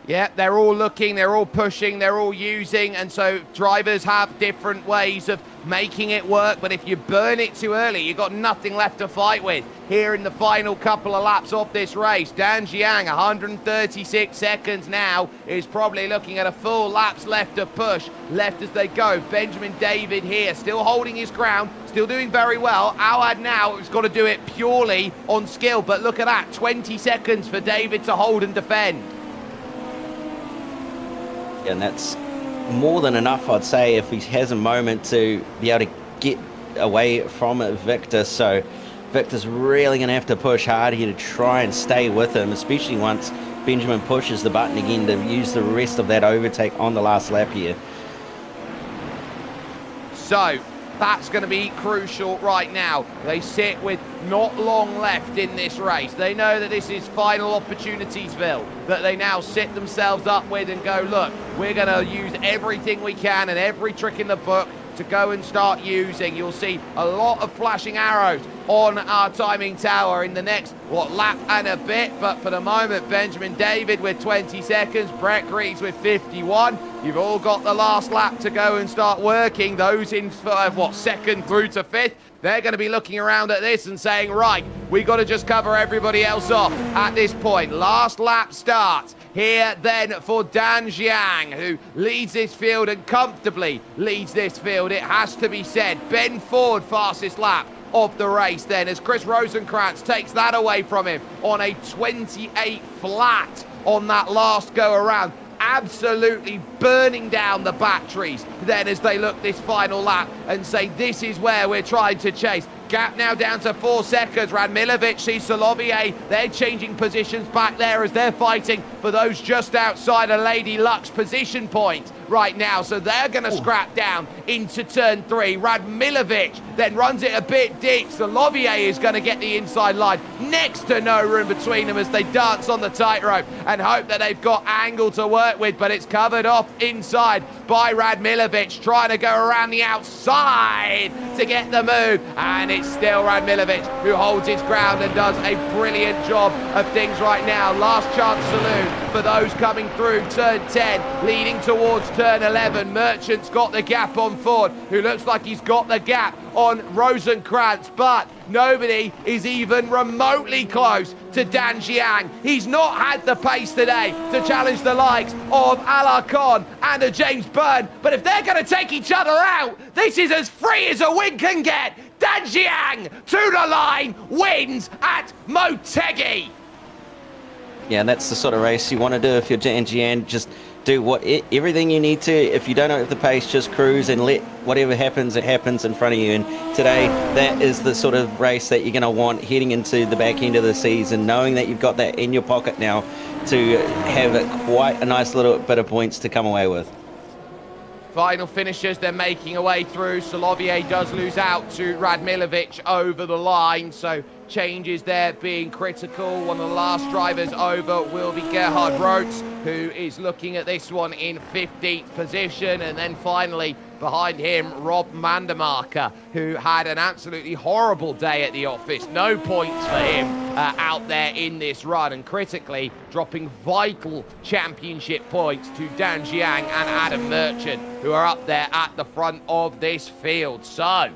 Yeah, they're all looking, they're all pushing, they're all using, and so drivers have different ways of making it work, but if you burn it too early, you've got nothing left to fight with. Here in the final couple of laps of this race, Dan Jiang, 136 seconds now, is probably looking at a full lap's left to push, left as they go. Benjamin David here, still holding his ground, still doing very well. Awad now has got to do it purely on skill, but look at that, 20 seconds for David to hold and defend. And that's more than enough, I'd say, if he has a moment to be able to get away from Victor. So Victor's really going to have to push hard here to try and stay with him, especially once Benjamin pushes the button again to use the rest of that overtake on the last lap here. So That's going to be crucial right now. They sit with not long left in this race. They know that this is final opportunities-ville, that they now sit themselves up with and go, look, we're going to use everything we can and every trick in the book to go and start using. You'll see a lot of flashing arrows on our timing tower in the next, lap and a bit. But for the moment, Benjamin David with 20 seconds, Brett Greaves with 51. You've all got the last lap to go and start working. Those in, second through to fifth, they're going to be looking around at this and saying, right, we got to just cover everybody else off at this point. Last lap starts here then for Dan Jiang, who leads this field and comfortably leads this field, it has to be said. Ben Ford, fastest lap of the race then, as Chris Rosenkrantz takes that away from him on a 28 flat on that last go around. Absolutely burning down the batteries then as they look this final lap and say, this is where we're trying to chase. Gap now down to 4 seconds. Radmilovic sees Solovier. They're changing positions back there as they're fighting for those just outside of Lady Luck's position point right now. So they're going to scrap down into turn 3. Radmilovic then runs it a bit deep. Solovier is going to get the inside line. Next to no room between them as they dance on the tightrope and hope that they've got angle to work with, but it's covered off inside by Radmilovic, trying to go around the outside to get the move. And it's still Radmilovic who holds his ground and does a brilliant job of things right now. Last chance saloon for those coming through turn 10, leading towards turn 11. Merchant's got the gap on Ford, who looks like he's got the gap on Rosenkrantz, but nobody is even remotely close to Dan Jiang. He's not had the pace today to challenge the likes of Alarcon and a James Byrne, but if they're going to take each other out, this is as free as a win can get. Dan Jiang to the line, wins at Motegi. Yeah, that's the sort of race you want to do if you're Dan Jiang. Just do everything you need to. If you don't have the pace, just cruise and let whatever happens, it happens in front of you. And today, that is the sort of race that you're going to want heading into the back end of the season, knowing that you've got that in your pocket now to have quite a nice little bit of points to come away with. Final finishers, they're making a way through. Solovier does lose out to Radmilovic over the line, so changes there being critical. One of the last drivers over will be Gerhard Roth, who is looking at this one in 15th position. And then finally, behind him, Rob Mandermarker, who had an absolutely horrible day at the office. No points for him out there in this run, and critically dropping vital championship points to Dan Jiang and Adam Merchant, who are up there at the front of this field. So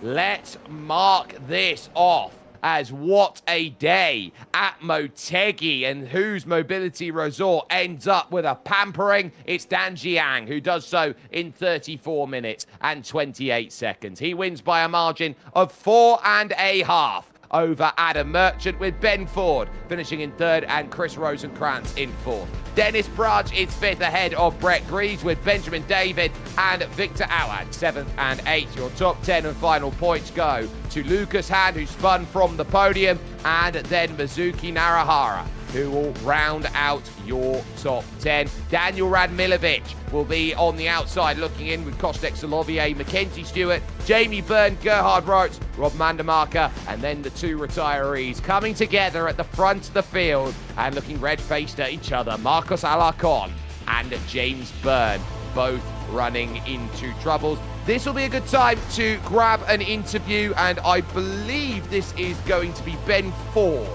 let's mark this off as what a day at Motegi, and whose mobility resort ends up with a pampering. It's Dan Jiang, who does so in 34 minutes and 28 seconds. He wins by a margin of 4.5 over Adam Merchant, with Ben Ford finishing in third and Chris Rosenkrantz in fourth. Dennis Brudge is fifth ahead of Brett Greaves, with Benjamin David and Victor Awad seventh and eighth. Your top 10 and final points go to Lucas Hand, who spun from the podium, and then Mizuki Narahara, who will round out your top 10. Daniel Radmilovic will be on the outside looking in with Kostek Solovier, Mackenzie Stewart, Jamie Byrne, Gerhard Roth, Rob Mandermarker, and then the two retirees coming together at the front of the field and looking red-faced at each other. Marcos Alarcon and James Byrne, both running into troubles. This will be a good time to grab an interview, and I believe this is going to be Ben Ford,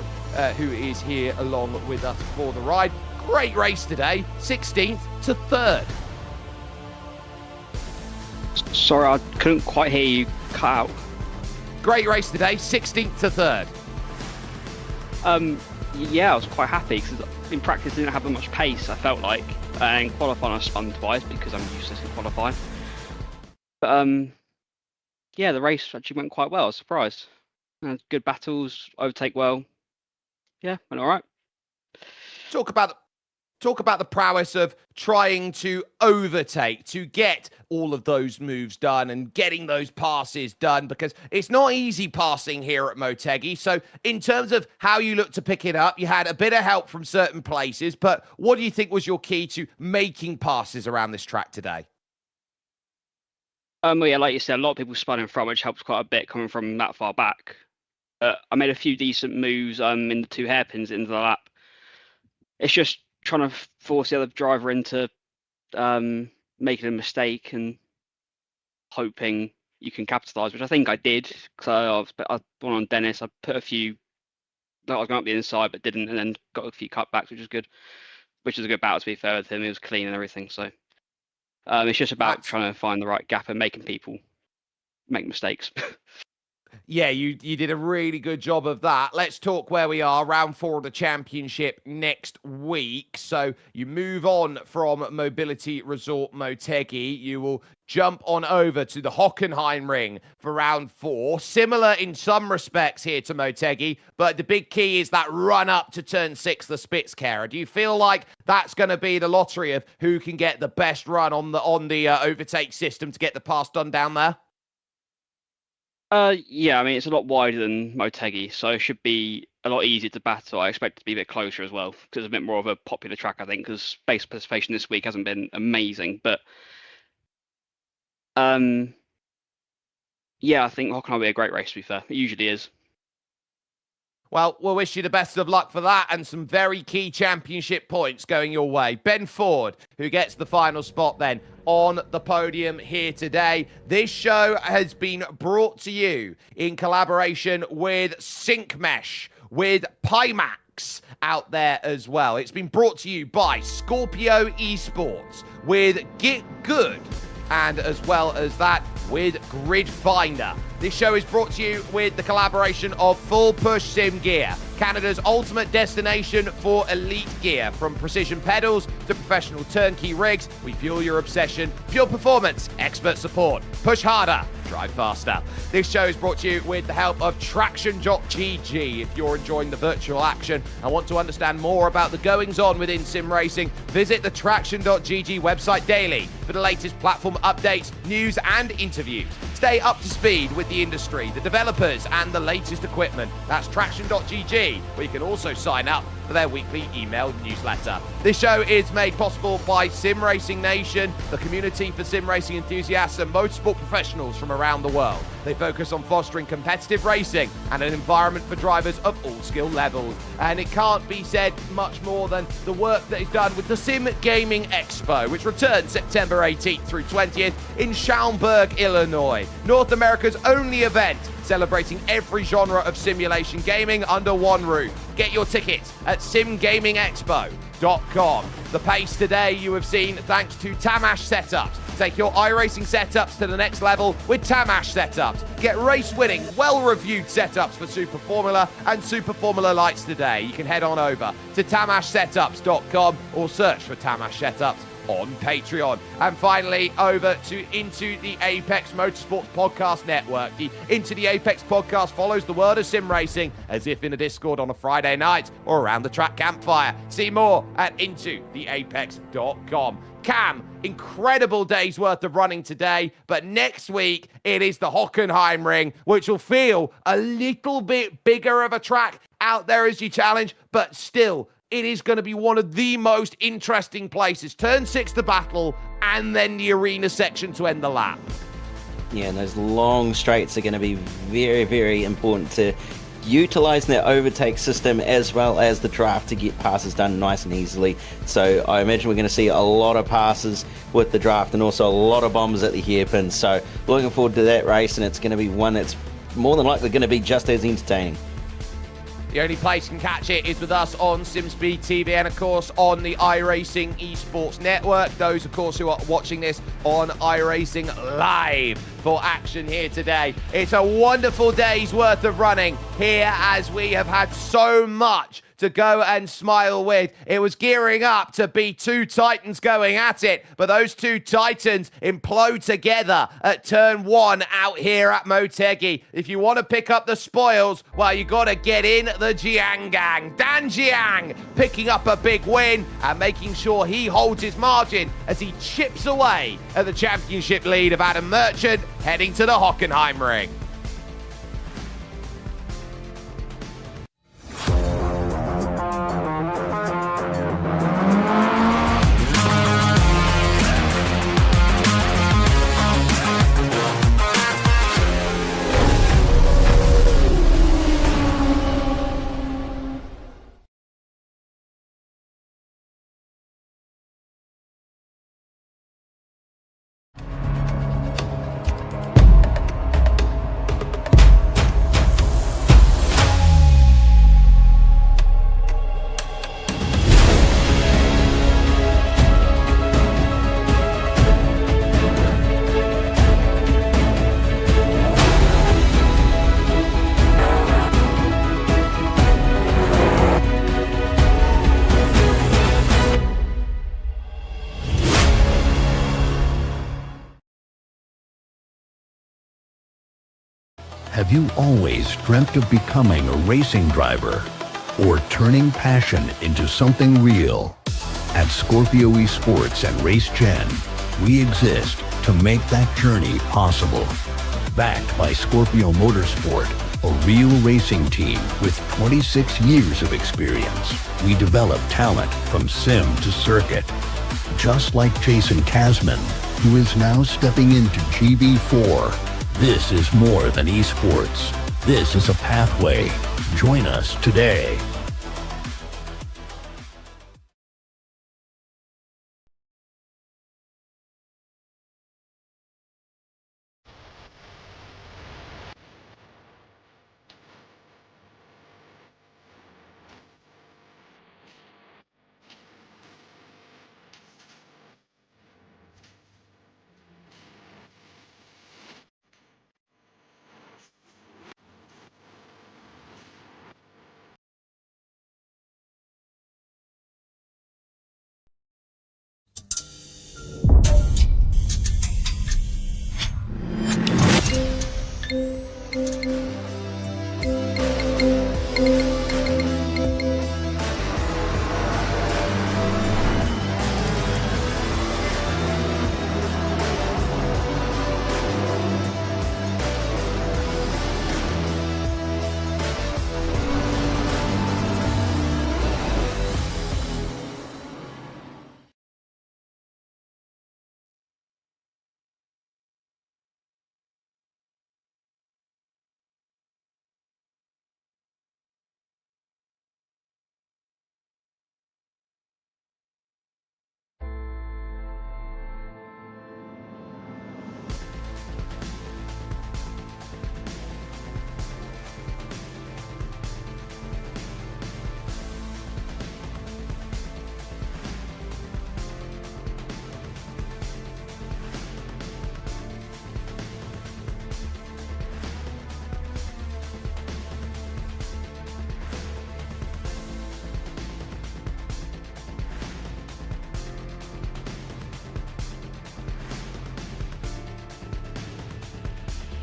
who is here along with us for the ride. Great race today, 16th to 3rd. Sorry, I couldn't quite hear you, cut out. Great race today, 16th to 3rd. Yeah, I was quite happy because in practice I didn't have much pace, I felt like. And qualifying I spun twice because I'm useless in qualifying. But yeah, the race actually went quite well, I was surprised. Good battles, overtake well. Yeah, went all right. Talk about the prowess of trying to overtake, to get all of those moves done and getting those passes done, because it's not easy passing here at Motegi. So in terms of how you look to pick it up, you had a bit of help from certain places, but what do you think was your key to making passes around this track today? Yeah, like you said, a lot of people spun in front, which helps quite a bit coming from that far back. I made a few decent moves in the 2 hairpins into the lap. It's just trying to force the other driver into making a mistake and hoping you can capitalise, which I think I did. So I won on Dennis. I put a few. I was going up the inside, but didn't, and then got a few cutbacks, which was good. Which was a good battle, to be fair with him. He was clean and everything. So it's just about trying to find the right gap and making people make mistakes. Yeah, you did a really good job of that. Let's talk where we are, round 4 of the championship next week. So you move on from Mobility Resort Motegi. You will jump on over to the Hockenheim Ring for round 4. Similar in some respects here to Motegi, but the big key is that run up to turn 6, the Spitzkehrer. Do you feel like that's going to be the lottery of who can get the best run on the overtake system to get the pass done down there? Yeah, I mean, it's a lot wider than Motegi, so it should be a lot easier to battle. I expect it to be a bit closer as well, because it's a bit more of a popular track, I think, because space participation this week hasn't been amazing. But yeah, I think Hockenheim will be a great race, to be fair. It usually is. Well, we'll wish you the best of luck for that and some very key championship points going your way. Ben Ford, who gets the final spot then on the podium here today. This show has been brought to you in collaboration with Sync Mesh, with Pimax out there as well. It's been brought to you by Scorpio Esports, with Get Good, and as well as that with Grid Finder. This show is brought to you with the collaboration of Full Push Sim Gear, Canada's ultimate destination for elite gear. From precision pedals to professional turnkey rigs, we fuel your obsession, pure performance, expert support. Push harder, drive faster. This show is brought to you with the help of Traction.gg. If you're enjoying the virtual action and want to understand more about the goings-on within sim racing, visit the Traction.gg website daily for the latest platform updates, news and interviews. Stay up to speed with the industry, the developers and the latest equipment. That's Traction.gg, where you can also sign up for their weekly email newsletter. This show is made possible by Sim Racing Nation, the community for sim racing enthusiasts and motorsport professionals from around the world. They focus on fostering competitive racing and an environment for drivers of all skill levels. And it can't be said much more than the work that is done with the Sim Gaming Expo, which returns September 18th through 20th in Schaumburg, Illinois, North America's only event celebrating every genre of simulation gaming under one roof. Get your tickets at simgamingexpo.com. The pace today you have seen thanks to Tamash Setups. Take your iRacing setups to the next level with Tamash Setups. Get race-winning, well-reviewed setups for Super Formula and Super Formula Lights today. You can head on over to tamashsetups.com or search for Tamash Setups on Patreon. And finally, over to Into the Apex Motorsports Podcast Network. The Into the Apex podcast follows the world of sim racing as if in a Discord on a Friday night or around the track campfire. See more at intotheapex.com. Cam, incredible day's worth of running today, but next week it is the Hockenheim Ring, which will feel a little bit bigger of a track out there as you challenge, but still, it is going to be one of the most interesting places. Turn 6 the battle, and then the arena section to end the lap. Yeah, and those long straights are going to be very, very important to utilising their overtake system as well as the draft to get passes done nice and easily. So I imagine we're going to see a lot of passes with the draft and also a lot of bombs at the hairpins. So looking forward to that race, and it's going to be one that's more than likely going to be just as entertaining. The only place you can catch it is with us on SimSpeed TV and, of course, on the iRacing Esports Network. Those, of course, who are watching this on iRacing Live for action here today. It's a wonderful day's worth of running here as we have had so much to go and smile with. It was gearing up to be two titans going at it, but those two titans implode together at turn 1 out here at Motegi. If you want to pick up the spoils, well, you got to get in the Jiang gang. Dan Jiang picking up a big win and making sure he holds his margin as he chips away at the championship lead of Adam Merchant heading to the Hockenheim Ring. Have you always dreamt of becoming a racing driver or turning passion into something real? At Scorpio Esports and Race Gen, we exist to make that journey possible. Backed by Scorpio Motorsport, a real racing team with 26 years of experience, we develop talent from sim to circuit. Just like Jason Kasman, who is now stepping into GB4. This is more than esports. This is a pathway. Join us today.